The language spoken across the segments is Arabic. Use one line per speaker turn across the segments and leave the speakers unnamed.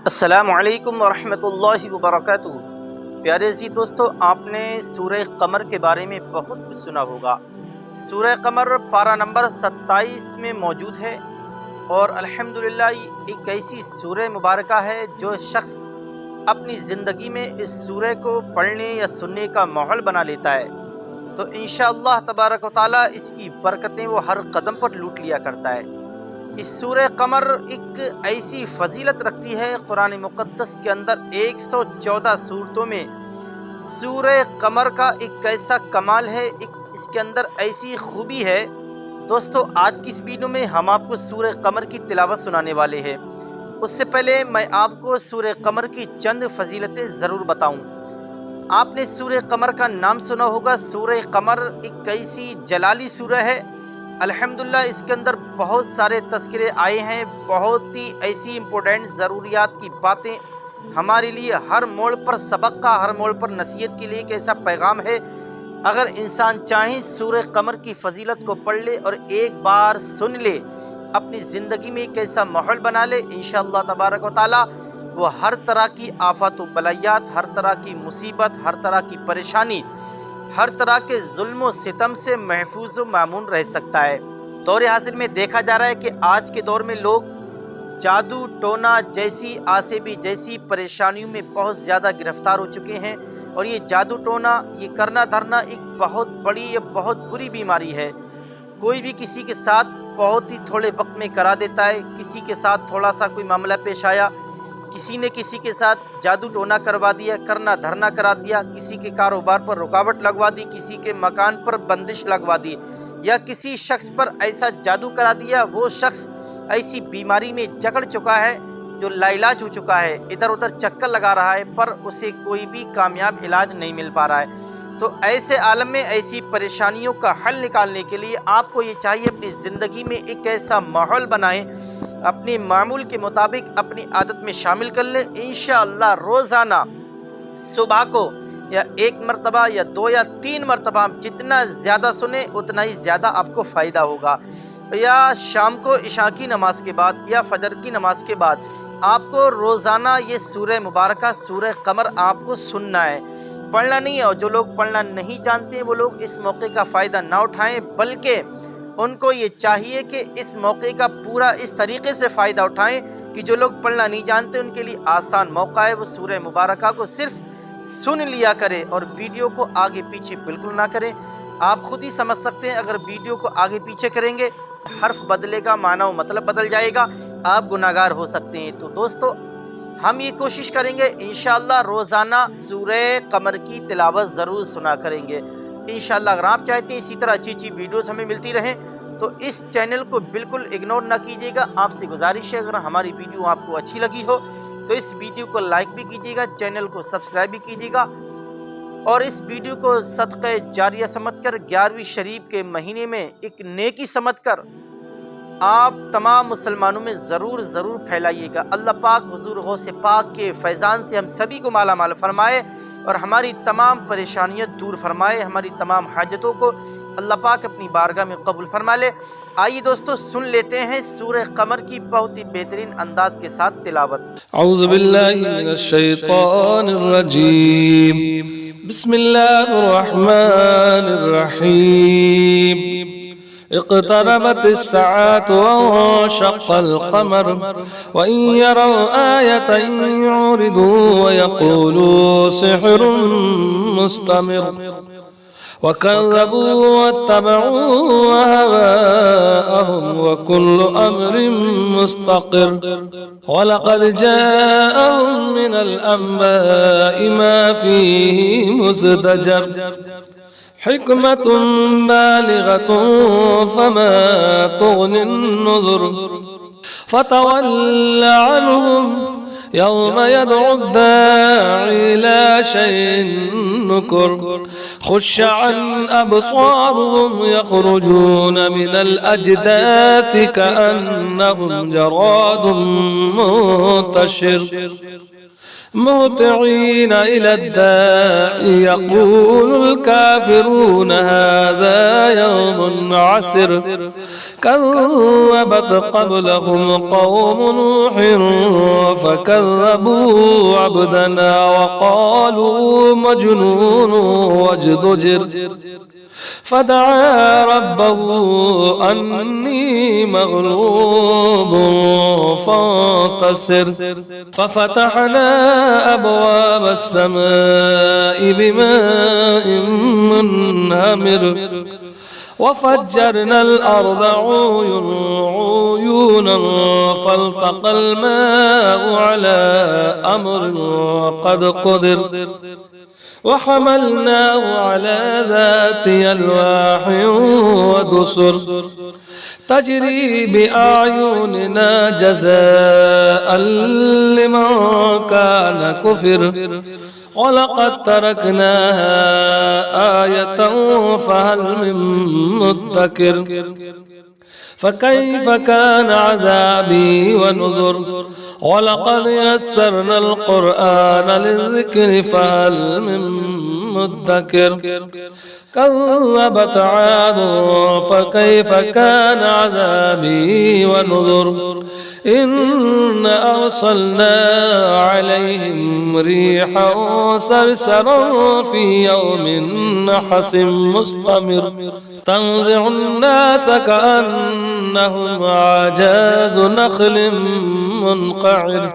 السلام علیکم ورحمۃ اللہ وبرکاتہ۔ پیارے عزیز دوستو، آپ نے سورہ قمر کے بارے میں بہت کچھ سنا ہوگا۔ سورہ قمر پارہ نمبر 27 میں موجود ہے اور الحمدللہ ایک ایسی سورہ مبارکہ ہے جو شخص اپنی زندگی میں اس سورہ کو پڑھنے یا سننے کا ماحول بنا لیتا ہے تو انشاءاللہ تبارک و تعالیٰ اس کی برکتیں وہ ہر قدم پر لوٹ لیا کرتا ہے۔ اس سورہ قمر ایک ایسی فضیلت رکھتی ہے، قرآن مقدس کے اندر 114 صورتوں میں سورہ قمر کا ایک ایسا کمال ہے، اس کے اندر ایسی خوبی ہے۔ دوستو، آج کی اس ویڈیو میں ہم آپ کو سورہ قمر کی تلاوت سنانے والے ہیں۔ اس سے پہلے میں آپ کو سورہ قمر کی چند فضیلتیں ضرور بتاؤں۔ آپ نے سورہ قمر کا نام سنا ہوگا۔ سورہ قمر ایک ایسی جلالی سورہ ہے، الحمدللہ اس کے اندر بہت سارے تذکرے آئے ہیں، بہت ہی ایسی امپورٹنٹ ضروریات کی باتیں ہمارے لیے ہر موڑ پر سبق کا، ہر موڑ پر نصیحت کے لیے ایک ایسا پیغام ہے۔ اگر انسان چاہیں سورہ قمر کی فضیلت کو پڑھ لے اور ایک بار سن لے، اپنی زندگی میں ایک ایسا ماحول بنا لے، انشاءاللہ تبارک و تعالی وہ ہر طرح کی آفات و بلیات، ہر طرح کی مصیبت، ہر طرح کی پریشانی، ہر طرح کے ظلم و ستم سے محفوظ و مامون رہ سکتا ہے۔ دور حاضر میں دیکھا جا رہا ہے کہ آج کے دور میں لوگ جادو ٹونا جیسی آسیبی جیسی پریشانیوں میں بہت زیادہ گرفتار ہو چکے ہیں، اور یہ جادو ٹونا، یہ کرنا دھرنا ایک بہت بڑی یا بہت بری بیماری ہے۔ کوئی بھی کسی کے ساتھ بہت ہی تھوڑے وقت میں کرا دیتا ہے، کسی کے ساتھ تھوڑا سا کوئی معاملہ پیش آیا، کسی نے کسی کے ساتھ جادو ٹونا کروا دیا، کرنا دھرنا کرا دیا، کسی کے کاروبار پر رکاوٹ لگوا دی، کسی کے مکان پر بندش لگوا دی، یا کسی شخص پر ایسا جادو کرا دیا، وہ شخص ایسی بیماری میں جکڑ چکا ہے جو لا علاج ہو چکا ہے، ادھر ادھر چکر لگا رہا ہے، پر اسے کوئی بھی کامیاب علاج نہیں مل پا رہا ہے۔ تو ایسے عالم میں ایسی پریشانیوں کا حل نکالنے کے لیے آپ کو یہ چاہیے اپنی زندگی میں ایک ایسا ماحول بنائیں، اپنی معمول کے مطابق اپنی عادت میں شامل کر لیں۔ انشاءاللہ روزانہ صبح کو یا ایک مرتبہ یا 2 یا 3 مرتبہ جتنا زیادہ سنیں اتنا ہی زیادہ آپ کو فائدہ ہوگا، یا شام کو عشاء کی نماز کے بعد یا فجر کی نماز کے بعد آپ کو روزانہ یہ سورہ مبارکہ سورہ قمر آپ کو سننا ہے، پڑھنا نہیں ہے۔ اور جو لوگ پڑھنا نہیں جانتے وہ لوگ اس موقع کا فائدہ نہ اٹھائیں، بلکہ ان کو یہ چاہیے کہ اس موقع کا پورا اس طریقے سے فائدہ اٹھائیں کہ جو لوگ پڑھنا نہیں جانتے ان کے لیے آسان موقع ہے، وہ سورہ مبارکہ کو صرف سن لیا کرے اور ویڈیو کو آگے پیچھے بالکل نہ کریں۔ آپ خود ہی سمجھ سکتے ہیں، اگر ویڈیو کو آگے پیچھے کریں گے حرف بدلے گا، معنی و مطلب بدل جائے گا، آپ گناہگار ہو سکتے ہیں۔ تو دوستو، ہم یہ کوشش کریں گے انشاءاللہ روزانہ سورہ قمر کی تلاوت ضرور سنا کریں گے انشاءاللہ۔ اگر آپ چاہتے ہیں اسی طرح اچھی اچھی ویڈیوز ہمیں ملتی رہیں تو اس چینل کو بالکل اگنور نہ کیجیے گا۔ آپ سے گزارش ہے، اگر ہماری ویڈیو آپ کو اچھی لگی ہو تو اس ویڈیو کو لائک بھی کیجیے گا، چینل کو سبسکرائب بھی کیجیے گا، اور اس ویڈیو کو صدقہ جاریہ سمجھ کر 11ویں شریف کے مہینے میں ایک نیکی سمجھ کر آپ تمام مسلمانوں میں ضرور پھیلائیے گا۔ اللہ پاک حضور غوث پاک کے فیضان سے ہم سبھی کو مالا مال فرمائے اور ہماری تمام پریشانیاں دور فرمائے، ہماری تمام حاجتوں کو اللہ پاک اپنی بارگاہ میں قبول فرما لے۔ آئیے دوستو سن لیتے ہیں سورہ قمر کی بہت ہی بہترین انداز کے ساتھ تلاوت۔
اعوذ باللہ من الشیطان الرجیم، بسم اللہ الرحمن الرحیم۔ اقتربت الساعة وانشق القمر وإن يروا آية يعرضوا ويقولوا سحر مستمر وكذبوا واتبعوا أهواءهم وكل أمر مستقر ولقد جاءهم من الأنباء ما فيه مزدجر حكمة بالغة فما تغني النذر فتول عنهم يوم يدعو الداعي إلى شيء نكر خش عن أبصارهم يخرجون من الأجداث كأنهم جراد منتشر مهطعين إلى الداع يقول الكافرون هذا يوم عسر كذبت قبلهم قوم نوح فكذبوا عبدنا وقالوا مجنون وازدجر فدعا ربه أني مغلوب فانتصر ففتحنا أبواب السماء بماء منهمر وفجرنا الأرض عيونا فالتقى الماء على أمر قد قدر وحملناه على ذات ألواح ودسر تجري بأعيننا جزاء لمن كان كفر ولقد تركناها آية فهل من مدكر فكيف كان عذابي ونذر ولقد يسرنا القرآن للذكر فهل من مدكر كذبت عاد فكيف كان عذابي ونذر إنا أرسلنا عليهم ريحا صرصرا في يوم نحس مستمر تنزع الناس كأنهم أعجاز نخل منقعر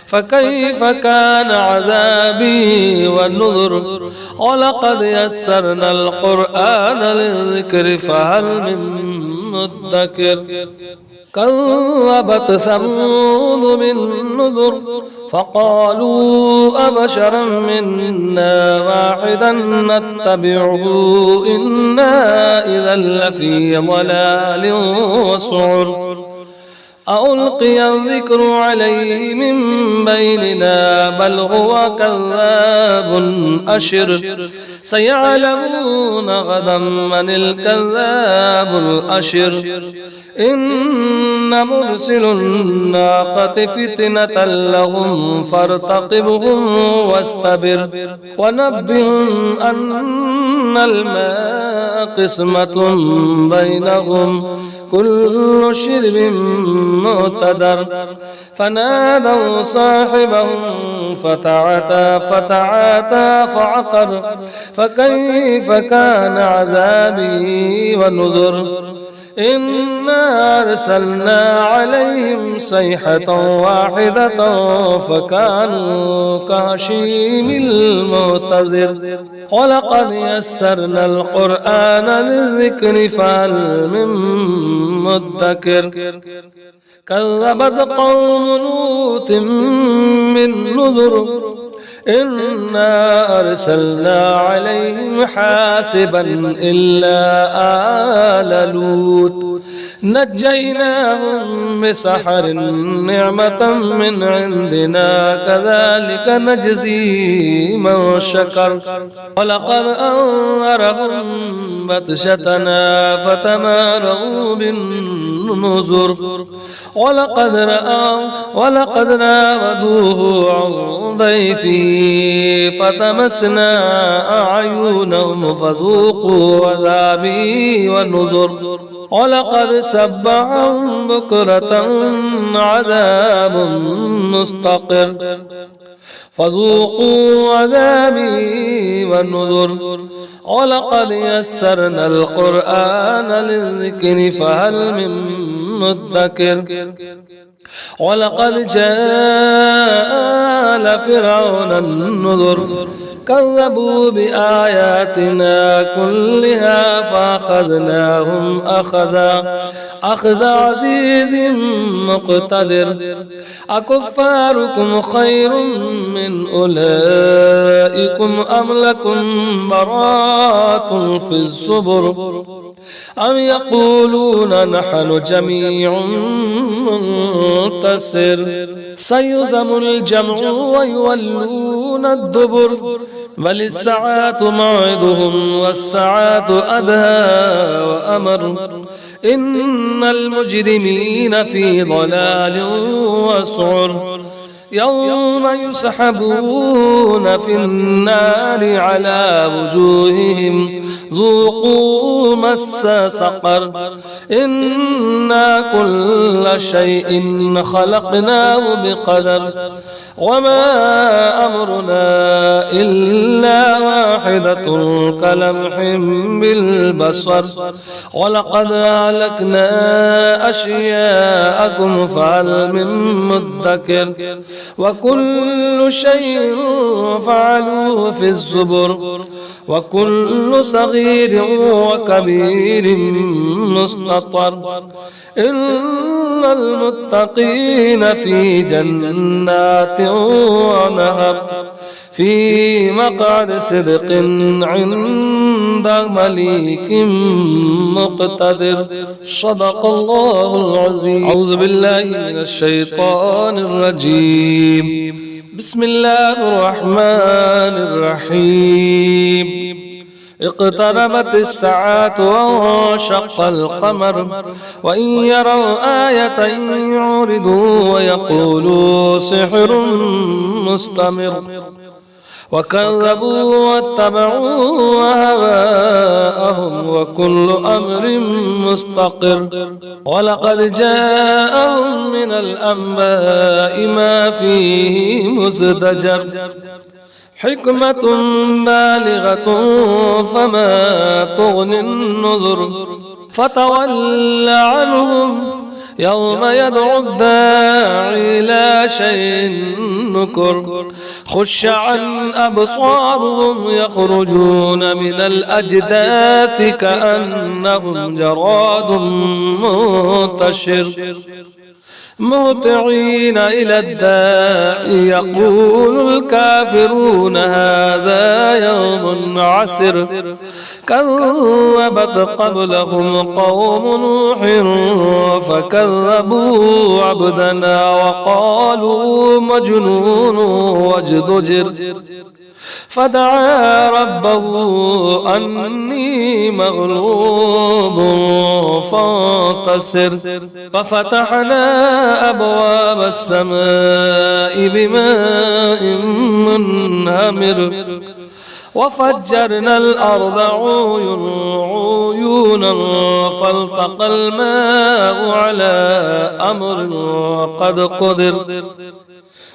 فكيف كان عذابي والنذر ولقد يسرنا القرآن للذكر فهل من مدكر كذبت ثمود بالنذر فقالوا أبشرا منا واحدا نتبعه إنا إذا لفي ضلال وسعر ألقي الذكر عليه من بيننا بل هو كذاب أشر سيعلمون غدا من الكذاب الأشر إن مرسل الناقة فتنة لهم فارتقبهم واستبر ونبئهم أن الماء قسمة بينهم كل شرب مقتدر فنادوا صاحبهم فتعاتى فعقر فكيف كان عذابي ونذر إنا أرسلنا عليهم صيحة واحدة فكانوا كهشيم المعتذر ولقد يسرنا القرآن للذكر فهل من مدكر كذبت قوم لوط من نذر إنا أرسلنا عليهم حاسبا إلا آل لوط نجيناهم بسحر نعمة من عندنا كذلك نجزي من شكر ولقد أنذرهم بطشتنا فتماروا بالنذر ولقد راودوه عن ضيفه فتمسنا أعينهم فذوقوا عذابي ونذر ولقد سبحهم بكرة عذاب مستقر فذوقوا عذابي والنذر ولقد يسرنا القرآن للذكر فهل من مدكر ولقد جاء آل فرعون النذر كذبوا بآياتنا كلها فأخذناهم أخذ عزيز مقتدر أكفاركم خير من أولئكم أم لكم براءة في الزبر أم يقولون نحن جميع منتصر سيهزم الجمع ويولون الدبر بل الساعة موعدهم والساعة أدهى وأمر إن المجرمين في ضلال وسعر يوم يسحبون في النار على وجوههم ذوقوا مس سقر إنا كل شيء خلقناه بقدر وما أمرنا إلا واحدة كلمح بالبصر ولقد أهلكنا أشياءكم فهل من مدكر وكل شيء فعلوه في الزبر وكل صغير وكبير مستطر إن المتقين في جنات ونهر في مقعد صدق عند مليك مقتدر صدق الله العظيم. أعوذ بالله من الشيطان الرجيم. بسم الله الرحمن الرحيم. اقتربت الساعة وانشق القمر وإن يروا آية يعرضوا ويقولوا سحر مستمر وكذبوا واتبعوا هواءهم وكل أمر مستقر ولقد جاءهم من الأنباء ما فيه مزدجر حكمة بالغة فما تغني النذر فتول عنهم يوم يدعو الداعي إلى شيء نكر خش عن أبصارهم يخرجون من الأجداث كأنهم جراد منتشر مهطعين إلى الداعي يقول الكافرون هذا يوم عسر كذبت قبلهم قوم نوح فكذبوا عبدنا وقالوا مجنون وازدجر فدعا ربه أني مغلوب فانتصر ففتحنا أبواب السماء بماء منهمر وفجرنا الأرض عيونا فالتقى الماء على أمر قد قدر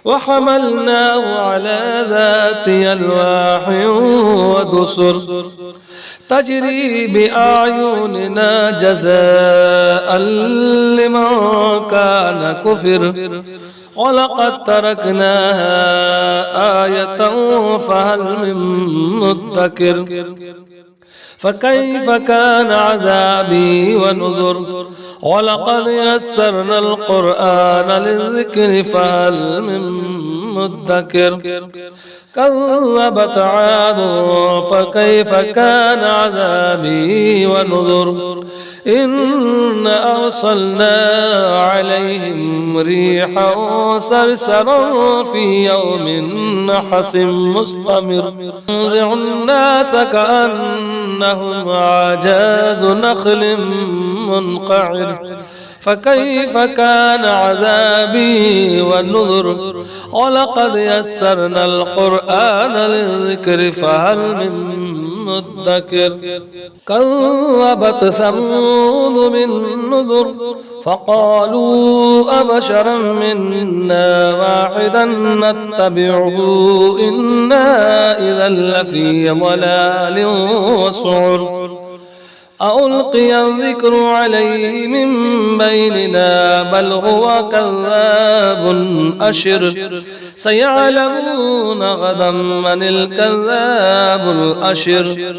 وحملناه على ذات ألواح ودسر تجري بأعيننا جزاء لمن كان كفر ولقد تركناها آية فهل من مدكر فكيف كان عذابي ونذر ولقد يسرنا القرآن للذكر فهل من مدكر كذبت عاد فكيف كان عذابي ونذر إن أرسلنا عليهم ريحا صرصرا في يوم نحس مستمر ينزع الناس كأنهم أعجاز نخل منقعر فكيف كان عذابي والنذر ولقد يسرنا القرآن للذكر فهل من مدكر كذبت ثمود بالنذر فقالوا أبشرا منا واحدا نتبعه إنا إذا لفي ضلال وسعر ألقي الذكر عليه من بيننا بل هو كذاب أشر سيعلمون غدا من الكذاب الأشر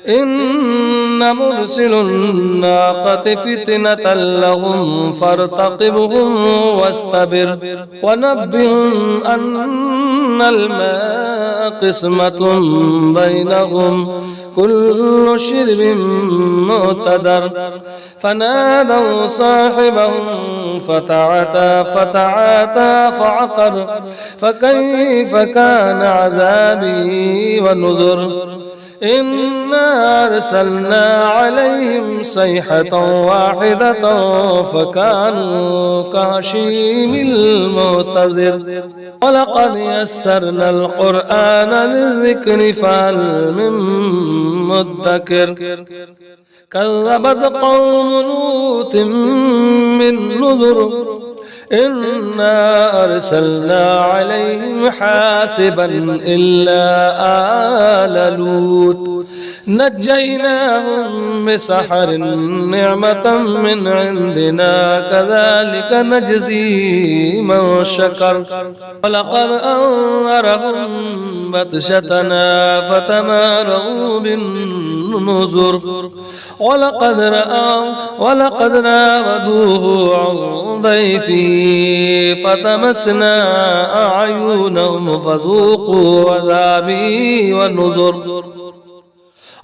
إن مرسل الناقة فتنة لهم فارتقبهم واستبر ونبئهم أن الماء قسمة بينهم كل شرب مقتدر فنادوا صاحبهم فتعاتى فعقر فكيف كان عذابي ونذر إنا أرسلنا عليهم صيحة واحدة فكانوا كهشيم المعتذر ولقد يسرنا القرآن للذكر فهل من مدكر كذبت قوم لوط من نذر إنا أرسلنا عليهم حاسبا إلا آل لوط نجيناهم بسحر نعمة من عندنا كذلك نجزي من شكر ولقد أنذرهم بطشتنا فتماروا بالنذر ولقد راودوه عن ضيفه فتمسنا أعينهم فذوقوا عذابي ونذر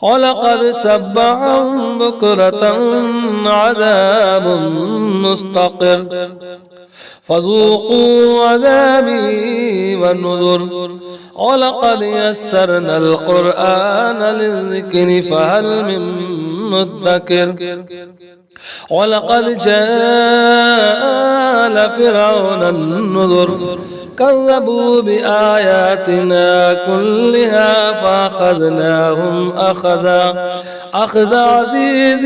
ولقد سبحهم بكرة عذاب مستقر فذوقوا عذابي ونذر ولقد يسرنا القرآن للذكر فهل من مدكر ولقد جاء آل فرعون النذر كذبوا بآياتنا كلها فأخذناهم أخذ عزيز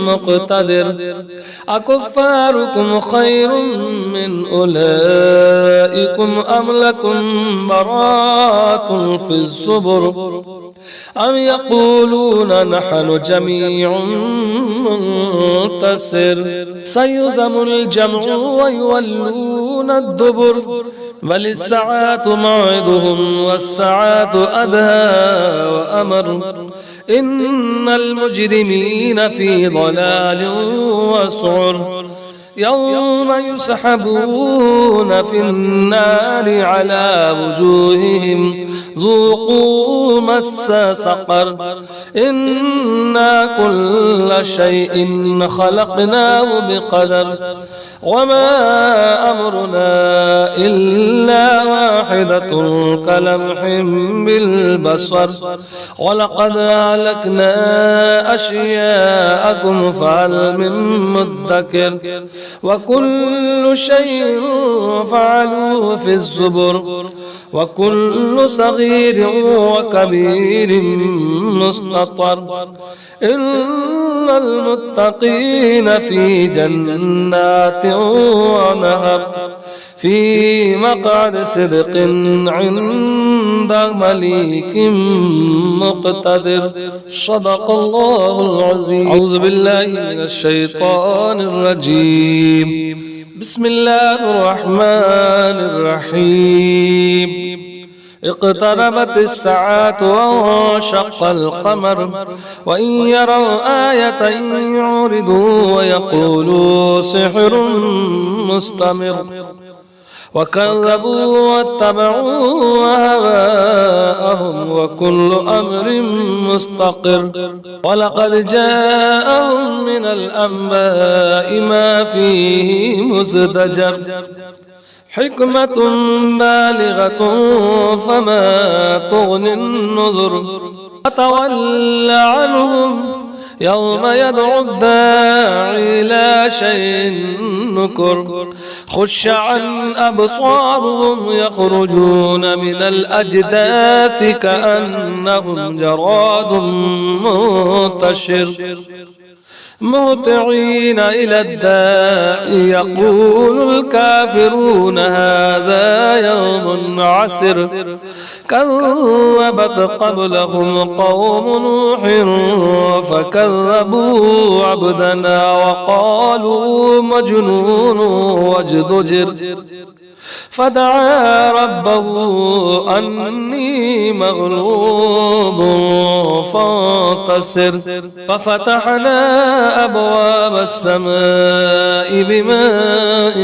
مقتدر أكفاركم خير من أولئكم أم لكم براءة في الزبر أم يقولون نحن جميع منتصر سيهزم الجمع ويولون الدبر بل الساعة موعدهم والساعة أدهى وأمر إن المجرمين في ضلال وسعر يوم يسحبون في النار على وجوههم ذوقوا مس سقر إنا كل شيء خلقناه بقدر وما أمرنا إلا واحدة كلمح بالبصر ولقد أهلكنا أشياءكم فهل من مدكر وكل شيء فعلوه في الزبر وكل صغير وكبير مستطر إن المتقين في جنات ونهر في مقعد صدق عند مليك مقتدر صدق الله العظيم. أعوذ بالله من الشيطان الرجيم. بسم الله الرحمن الرحيم. اقتربت الساعة وانشق القمر وإن يروا آية يعرضوا ويقولوا سحر مستمر وكذبوا واتبعوا هواءهم وكل أمر مستقر ولقد جاءهم من الأنباء ما فيه مزدجر حكمة بالغة فما تغني النذر وتول عنهم يوم يدعو الداعي إلى شيء نكر خش عن أبصارهم يخرجون من الأجداث كأنهم جراد منتشر مهطعين إلى الداعي يقول الكافرون هذا يوم عسر كذبت قبلهم قوم نوح فكذبوا عبدنا وقالوا مجنون وازدجر فدعا ربه أني مغلوب فانتصر ففتحنا أبواب السماء بماء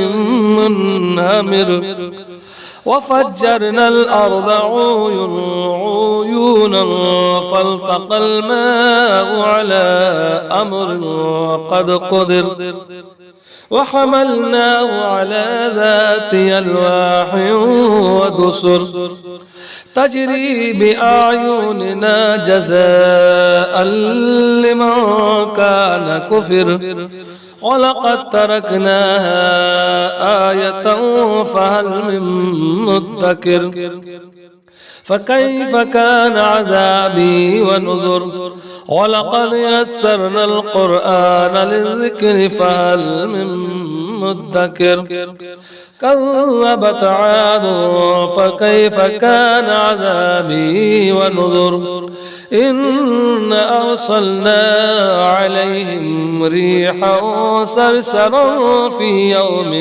منهمر وفجرنا الأرض عيونا فالتقى الماء على أمر قد قدر وحملناه على ذات ألواح ودسر تجري بأعيننا جزاء لمن كان كفر ولقد تركناها آية فهل من مدكر فكيف كان عذابي ونذر ولقد يسرنا القرآن للذكر فهل من مدكر كذبت عاد فكيف كان عذابي ونذر إن أرسلنا عليهم ريحا صرصرا في يوم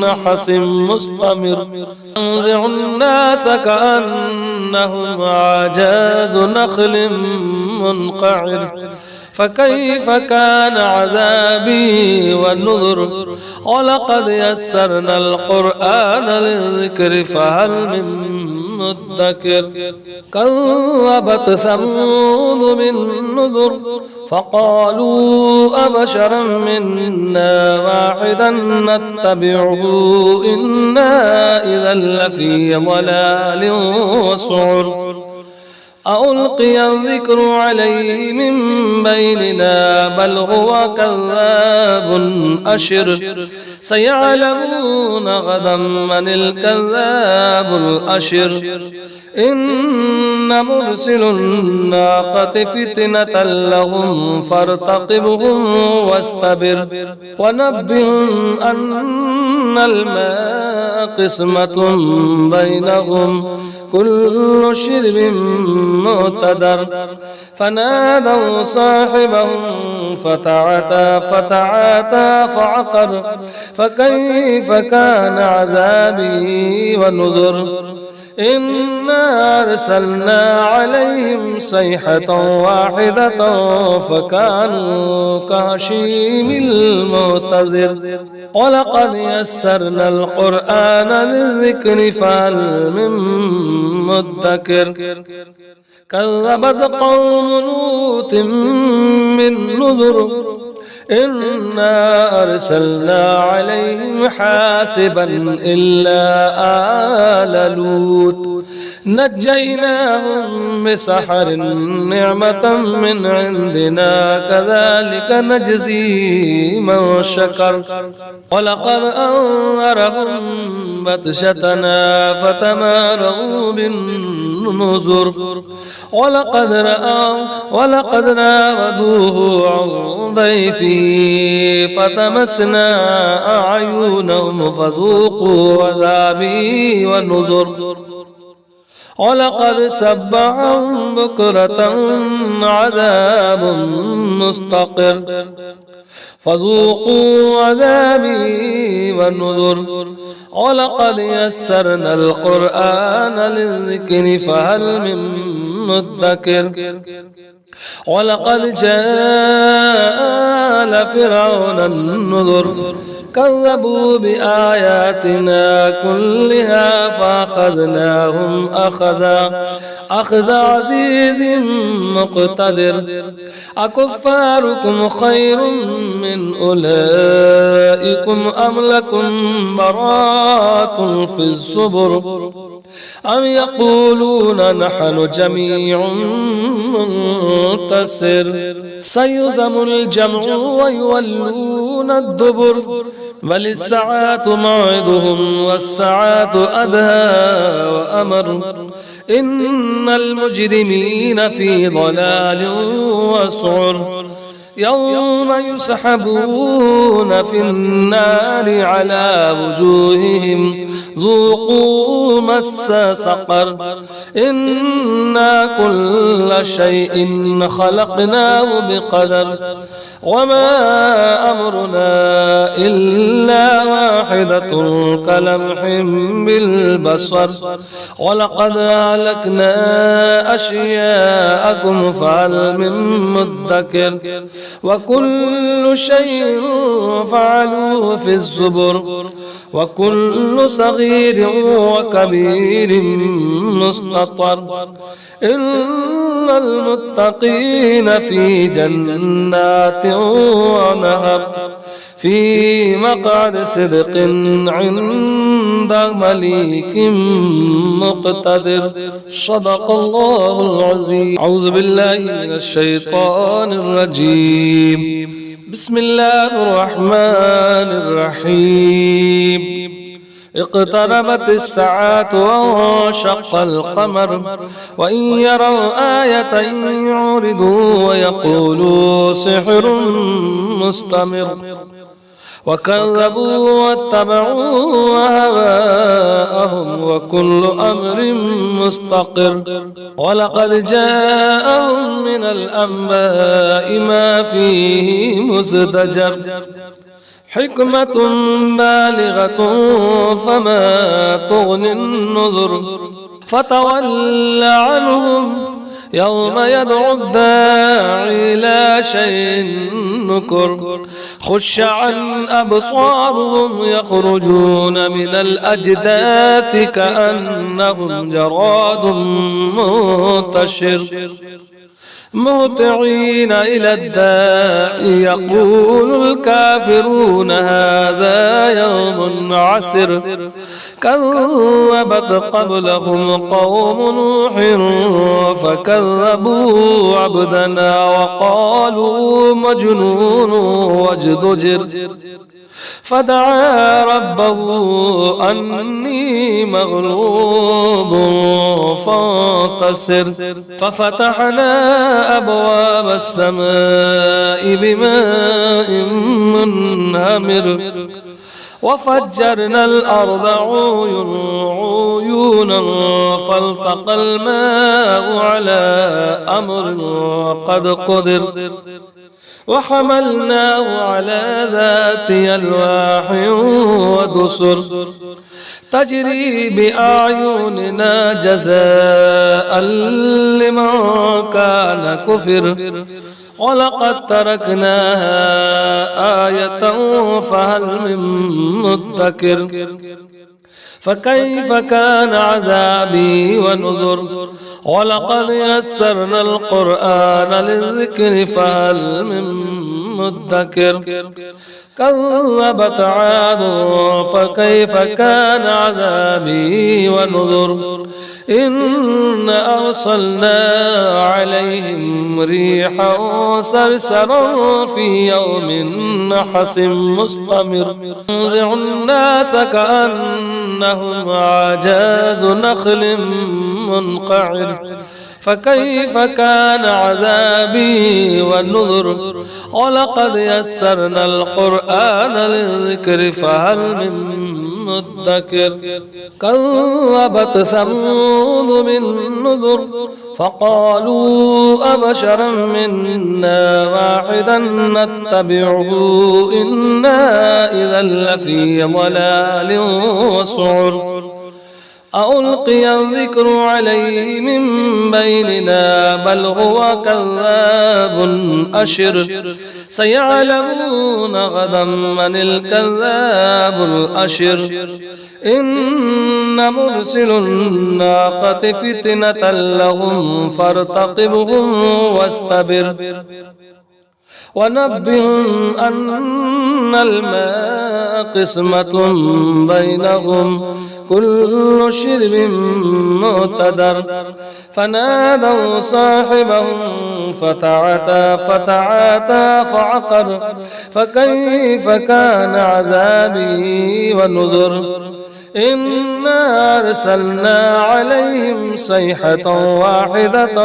نحس مستمر تنزع الناس كأنهم أعجاز نخل منقعر فكيف كان عذابي والنذر ولقد يسرنا القرآن للذكر فهل من مدكر كذبت ثمود بالنذر فقالوا أبشرا منا واحدا نتبعه إنا إذا لفي ضلال وسعر ألقي الذكر عليه من بيننا بل هو كذاب أشر سيعلمون غدا من الكذاب الأشر إن مرسل الناقة فتنة لهم فارتقبهم واستبر ونبئهم أن الماء قسمة بينهم كل شرب مقتدر فنادوا صاحبهم فتعاتى فعقر فكيف كان عذابي ونذر إنا أرسلنا عليهم صيحة واحدة فكانوا كهشيم المعتذر ولقد يسرنا القرآن للذكر فهل من مدكر كذبت قوم لوط من نذر إنا أرسلنا عليهم حاسبا إلا آل لوط نجيناهم بسحر نعمة من عندنا كذلك نجزي من شكر ولقد أنذرهم بطشتنا فتماروا بالنذر ولقد راودوه عن ضيفه فتمسنا أعينهم فذوقوا عذابي ونذر ولقد سبحهم بكرة عذاب مستقر فذوقوا عذابي والنذر ولقد يسرنا القرآن للذكر فهل من مدكر ولقد جاء آل فرعون النذر كذبوا بآياتنا كلها فأخذناهم أخذ عزيز مقتدر أكفاركم خير من أولئكم أم لكم براءة في الزبر أم يقولون نحن جميع منتصر سيهزم الجمع ويولون الدبر بل الساعة موعدهم والساعة أدهى وأمر إن المجرمين في ضلال وسعر يوم يسحبون في النار على وجوههم ذوقوا مس سقر إنا كل شيء خلقناه بقدر وما أمرنا إلا واحدة كلمح بالبصر ولقد أهلكنا أشياءكم فهل من مدكر وكل شيء فعلوه في الزبر وكل صغير وكبير مستطر إن المتقين في جنات ونهر في مقعد صدق عند مليك مقتدر. صدق الله العظيم. أعوذ بالله من الشيطان الرجيم. بسم الله الرحمن الرحيم. اقتربت الساعة وانشق القمر وإن يروا آية يعرضوا ويقولوا سحر مستمر وكذبوا واتبعوا هواءهم وكل أمر مستقر. ولقد جاءهم من الأنباء ما فيه مزدجر حكمة بالغة فما تغني النذر. فتول عنهم يوم يدعو الداعي إلى شيء نكر. خش عن أبصارهم يخرجون من الأجداث كأنهم جراد منتشر مهطعين إلى الداعي يقول الكافرون هذا يوم عسر. كذبت قبلهم قوم نوح فكذبوا عبدنا وقالوا مجنون وازدجر. فدعا ربه أني مغلوب فانتصر. ففتحنا أبواب السماء بماء منهمر وفجرنا الأرض عيونا فالتقى الماء على أمر قد قدر. وحملناه على ذات ألواح ودسر تجري بأعيننا جزاء لمن كان كفر. ولقد تركناها آية فهل من مدكر. فكيف كان عذابي ونذر. ولقد يسرنا القرآن للذكر فهل من مدكر. كذبت عاد فكيف كان عذابي ونذر. إن أرسلنا عليهم ريحا صرصرا في يوم نحس مستمر ينزع الناس كأنهم أعجاز نخل منقعر. فكيف كان عذابي والنذر. ولقد يسرنا القرآن للذكر فهل من مدكر. كذبت ثمود بالنذر فقالوا أبشرا منا واحدا نتبعه إنا إذا لفي ضلال وسعر. ألقي الذكر عليه من بيننا بل هو كذاب أشر. سيعلمون غدا من الكذاب الأشر. إن مرسل الناقة فتنة لهم فارتقبهم واستبر. ونبئهم أن الماء قسمة بينهم كل شرب مقتدر. فنادوا صاحبهم فتعاتى فعقر. فكيف كان عذابي ونذر. إنا أرسلنا عليهم صيحة واحدة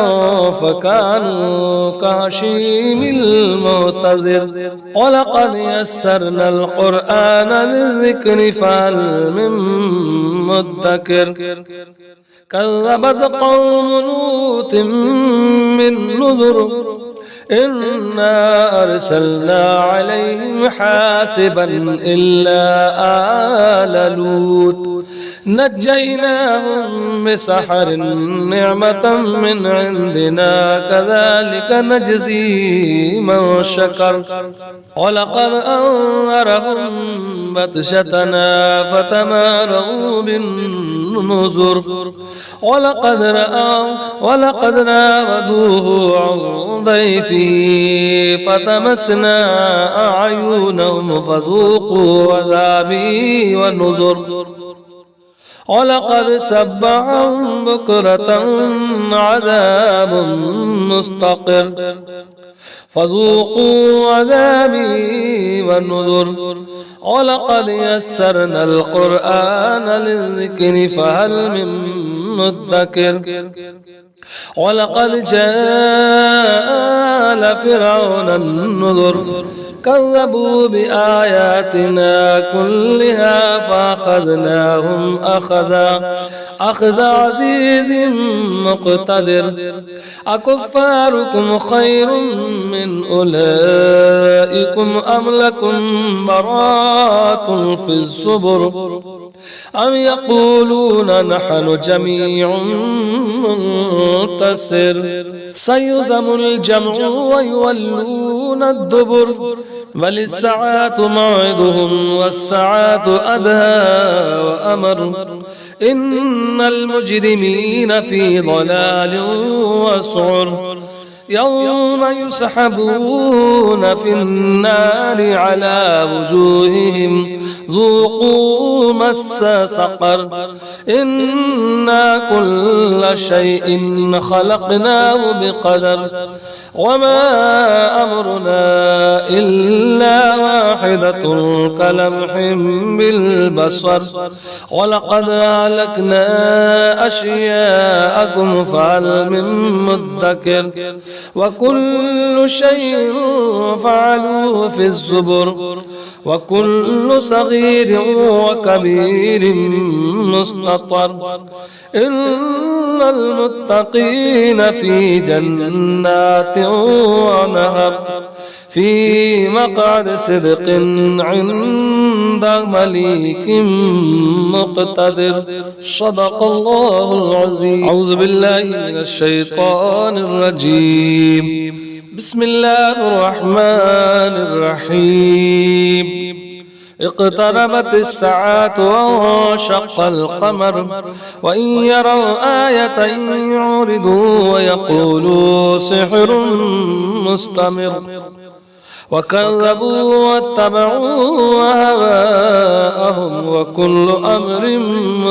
فكانوا كهشيم المعتذر. ولقد يسرنا القرآن للذكر فهل من مدكر. كذبت قوم لوط من نذر. إنا أرسلنا عليهم حاسبا إلا آل لوط نجيناهم بسحر نعمة من عندنا كذلك نجزي من شكر ولقد أنذرهم بطشتنا فتماروا بالنذر ولقد راودوه عن ضيفه فتمسنا أعينهم فذوقوا عذابي ونذر ولقد سبحهم بكرة عذاب مستقر فذوقوا عذابي والنذر ولقد يسرنا القرآن للذكر فهل من مدكر ولقد جاء آل فرعون النذر كذبوا بآياتنا كلها فأخذناهم أخذ عزيز مقتدر أكفاركم خير من أولئكم أم لكم براءة في الزبر أم يقولون نحن جميع منتصر سيهزم الجمع ويولون الدبر بل الساعة موعدهم والساعة أدهى وأمر إن المجرمين في ضلال وسعر يوم يسحبون في النار على وجوههم ذوقوا مس سقر إنا كل شيء خلقناه بقدر وما أمرنا إلا واحدة كلمح بالبصر ولقد أهلكنا أشياءكم فهل من مدكر وكل شيء فعلوه في الزبر وكل صغير وكبير مستطر إن المتقين في جنات ونهر في مقعد صدق عند مليك مقتدر صدق الله العظيم. أعوذ بالله من الشيطان الرجيم. بسم الله الرحمن الرحيم. اقتربت الساعة وانشق القمر وإن يروا آية يعرضوا ويقولوا سحر مستمر وكذبوا واتبعوا هواءهم وكل أمر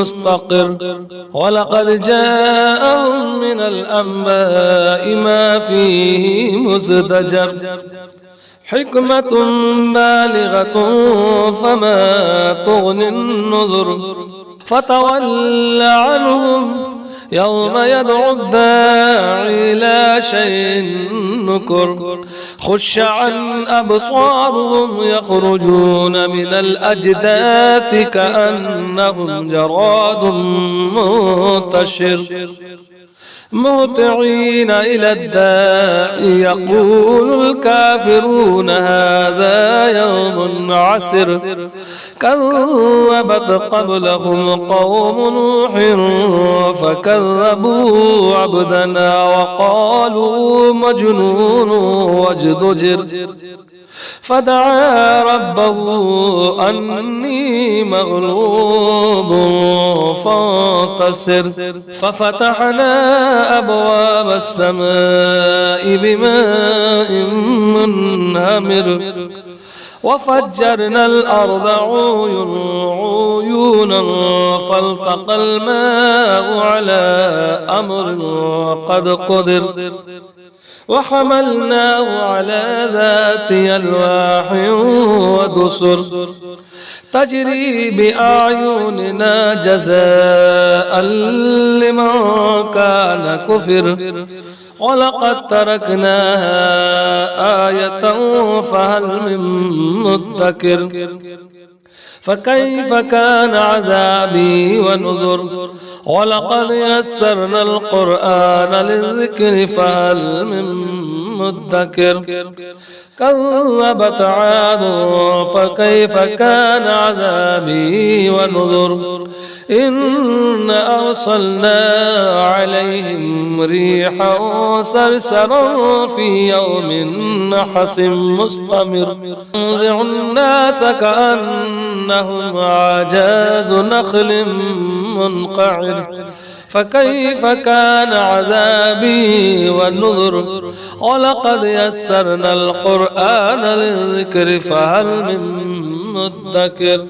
مستقر ولقد جاءهم من الأنباء ما فيه مزدجر حكمة بالغة فما تغني النذر فتول عنهم يوم يدعو الداعي إلى شيء نكر خش عن أبصارهم يخرجون من الأجداث كأنهم جراد منتشر مهطعين إلى الداعي يقول الكافرون هذا يوم عسر كذبت قبلهم قوم نوح فكذبوا عبدنا وقالوا مجنون وازدجر فدعا ربه أني مغلوب فانتصر ففتحنا أبواب السماء بماء منهمر وفجرنا الأرض عيونا فالتقى الماء على أمر قد قدر وحملناه على ذات ألواح ودسر تجري بأعيننا جزاء لمن كان كفر ولقد تركناها آية فهل من مدكر فكيف كان عذابي ونذر ولقد يسرنا القرآن للذكر فهل من مدكر كذبت عاد فكيف كان عذابي ونذر إنا أرسلنا عليهم ريحا صرصرا في يوم نحس مستمر ينزع الناس كأنهم أعجاز نخل منقعر فكيف كان عذابي والنذر ولقد يسرنا القرآن للذكر فهل من مدكر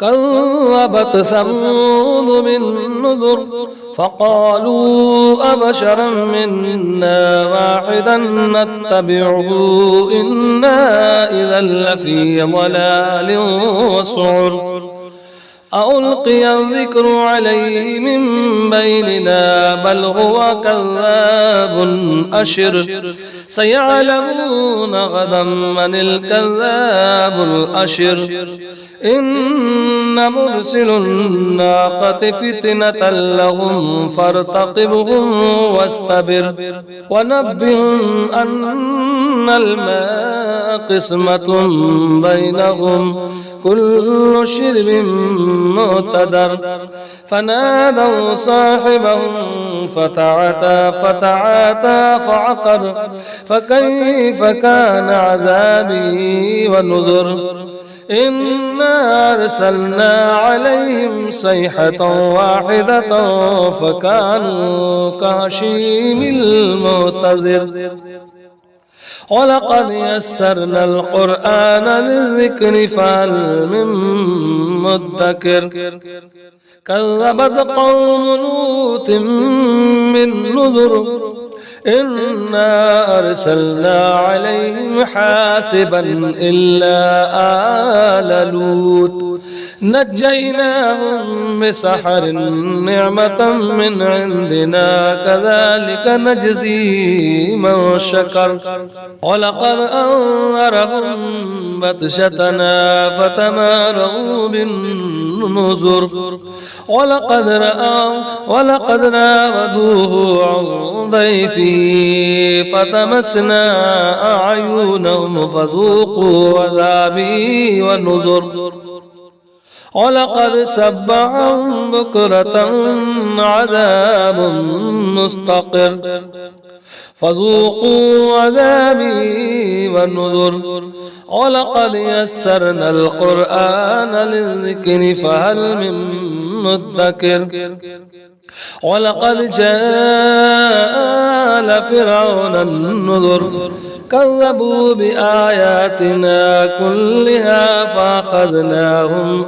كذبت ثمود بالنذر فقالوا أبشرا منا واحدا نتبعه إنا إذا لفي ضلال وسعر ألقي الذكر عليه من بيننا بل هو كذاب أشر سيعلمون غدا من الكذاب الأشر إن مرسل الناقة فتنة لهم فارتقبهم واستبر ونبئهم أن الماء قسمة بينهم كل شرب مقتدر فنادوا صاحبهم فتعاتى فعقر فكيف كان عذابي ونذر إنا أرسلنا عليهم صيحة واحدة فكانوا كهشيم المعتذر ولقد يسرنا القرآن للذكر فهل من مدكر كذبت قوم لوط من نذر إنا أرسلنا عليهم حاسبا إلا آل لوط نجيناهم بسحر نعمة من عندنا كذلك نجزي من شكر ولقد أنذرهم بطشتنا فتماروا بالنذر ولقد راودوه عن ضيفه فتمسنا أعينهم فذوقوا عذابي ونذر ولقد سبحهم بكرة عذاب مستقر فذوقوا عذابي ونذر ولقد يسرنا القرآن للذكر فهل من مدكر ولقد جاء آل فرعون النذر كذبوا بآياتنا كلها فأخذناهم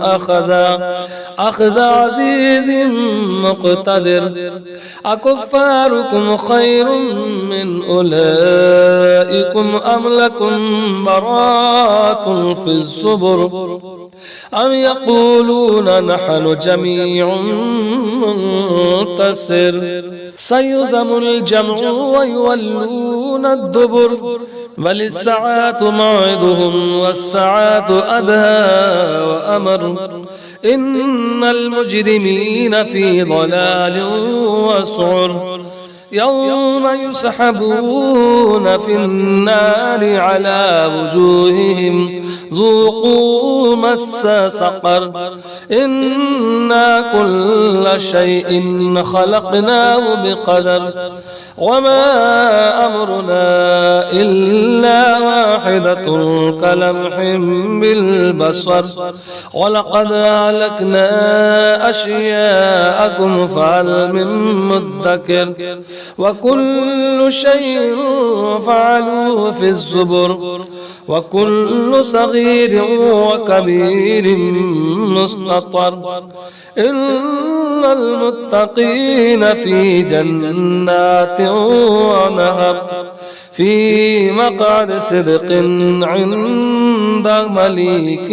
أخذ عزيز مقتدر أكفاركم خير من أولئكم أم لكم براءة في الزبر أم يقولون نحن جميع منتصر سيهزم الجمع ويولون الدبر بل الساعة موعدهم والساعة أدهى وأمر إن المجرمين في ضلال وسعر يوم يسحبون في النار على وجوههم ذوقوا مس سقر إنا كل شيء خلقناه بقدر وما أمرنا إلا واحدة كلمح بالبصر ولقد أهلكنا أشياءكم فهل من مدكر وكل شيء فعلوه في الزبر وكل صغير وكبير مستطر إن المتقين في جنات ونهر في مقعد صدق عند مليك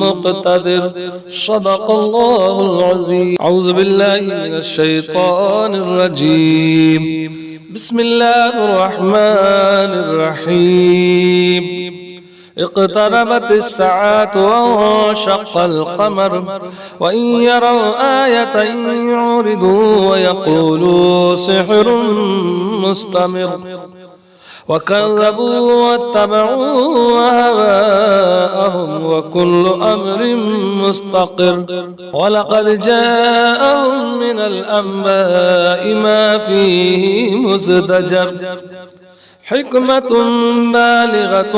مقتدر صدق الله العظيم. أعوذ بالله من الشيطان الرجيم. بسم الله الرحمن الرحيم. اقتربت الساعة وانشق القمر وإن يروا آية يعرضوا ويقولوا سحر مستمر وكذبوا واتبعوا أهواءهم وكل أمر مستقر ولقد جاءهم من الأنباء ما فيه مزدجر حكمة بالغة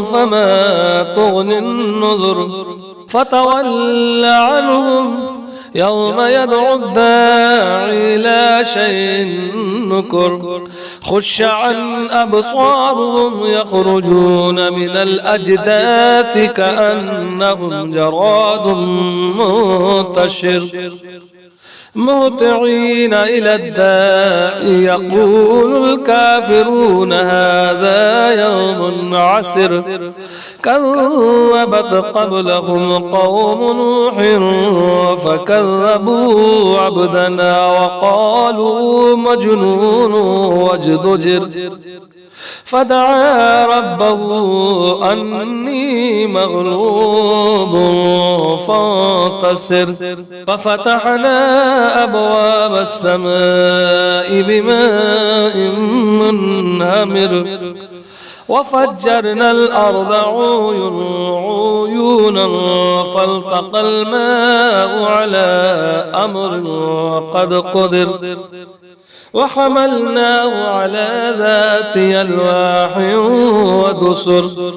فما تغني النذر فتول عنهم يوم يدعو الداعي لا شيء نكر خش عن أبصارهم يخرجون من الأجداث كأنهم جراد منتشر مهطعين إلى الداعي يقول الكافرون هذا يوم عسر كذبت قبلهم قوم نوح فكذبوا عبدنا وقالوا مجنون وازدجر فدعا ربه أني مغلوب فانتصر ففتحنا أبواب السماء بماء منهمر وفجرنا الأرض عيونا فالتقى الماء على أمر قد قدر وحملناه على ذات ألواح ودسر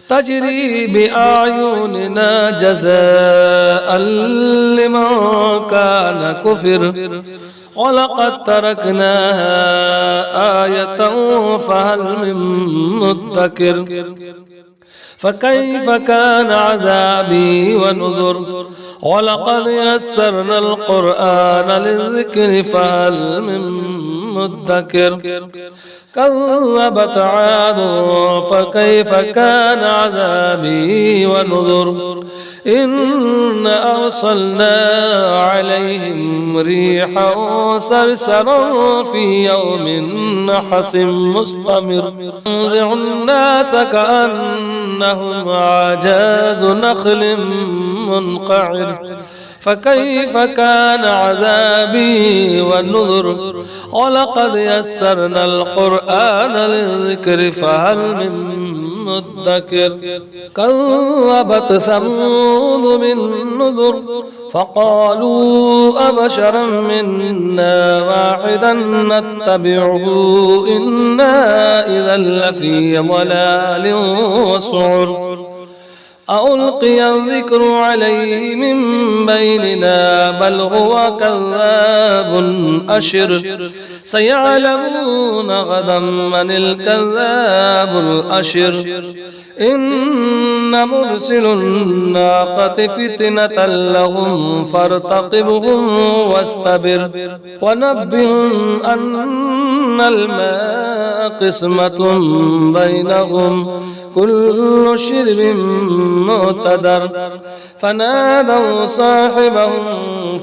تجري بأعيننا جزاء لمن كان كفر ولقد تركناها آية فهل من مدكر فكيف كان عذابي ونذر ولقد يسرنا القرآن للذكر فهل من مدكر كذبت عاد فكيف كان عذابي ونذر إن أرسلنا عليهم ريحا صرصرا في يوم نحس مستمر ينزع الناس كأنهم أعجاز نخل منقعر فكيف كان عذابي والنذر ولقد يسرنا القرآن للذكر فهل من مدكر كذبت ثمود بالنذر فقالوا أبشرا منا واحدا نتبعه إنا إذا لفي ضلال وسعر ألقي الذكر عليه من بيننا بل هو كذاب أشر سيعلمون غدا من الكذاب الأشر إن مرسل الناقة فتنة لهم فارتقبهم واستبر ونبئهم أن الماء قسمة بينهم كل شرب مقتدر فنادوا صاحبهم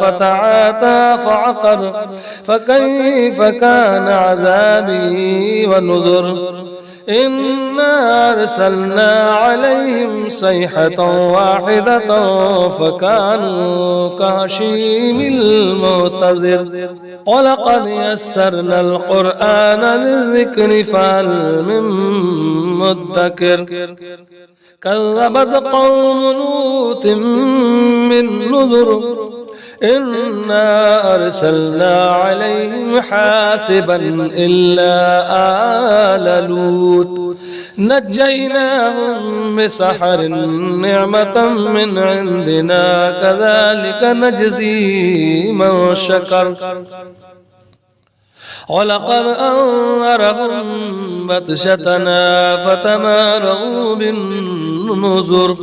فتعاتى فعقر فكيف كان عذابي ونذر إنا أرسلنا عليهم صيحة واحدة فكانوا كهشيم المعتذر ولقد يسرنا القرآن للذكر فهل من مدكر كذبت قوم لوط من نذر إنا أرسلنا عليهم حاسبا إلا آل لوط نجيناهم بسحر نعمة من عندنا كذلك نجزي من شكر ولقد أنذرهم بطشتنا فتماروا بالنذر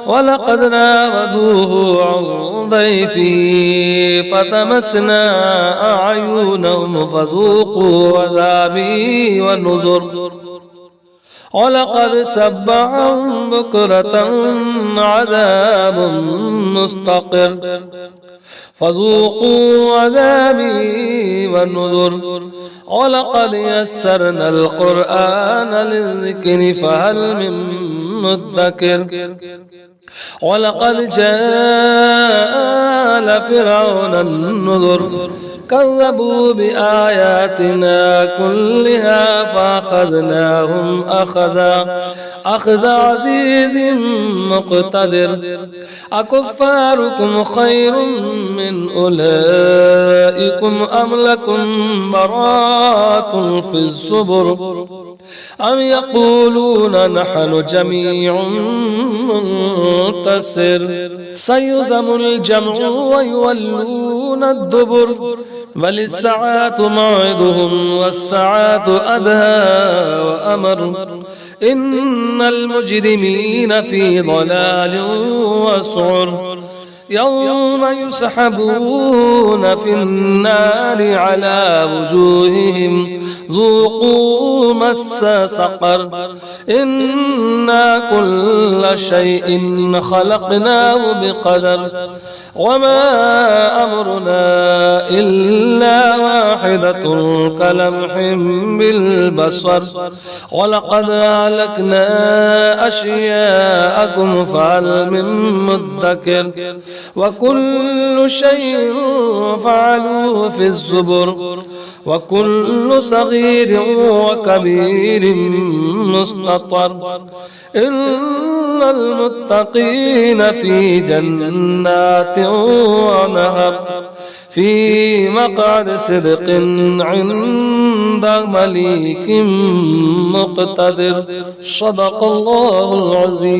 ولقد راودوه عن ضيفه فتمسنا أعينهم فذوقوا عذابي ونذر ولقد سبحهم بكرة عذاب مستقر فذوقوا عذابي ونذر ولقد يسرنا القرآن للذكر فهل من مدكر ولقد جاء آل فرعون النذر كذبوا بآياتنا كلها فأخذناهم أخذ عزيز مقتدر أكفاركم خير من أولئكم أم لكم براءة في الزبر أم يقولون نحن جميع منتصر سيهزم الجمع ويولون الدبر بل الساعة موعدهم والساعة أدهى وأمر إن المجرمين في ضلال وسعر يوم يسحبون في النار على وجوههم ذوقوا مس سقر إنا كل شيء خلقناه بقدر وما أمرنا إلا واحدة كلمح بالبصر ولقد أهلكنا أشياءكم فهل من مدكر وكل شيء فعلوه في الزبر وكل صغير وكبير مستطر إن المتقين في جنات ونهر في مقعد صدق عند مليك مقتدر صدق الله العظيم.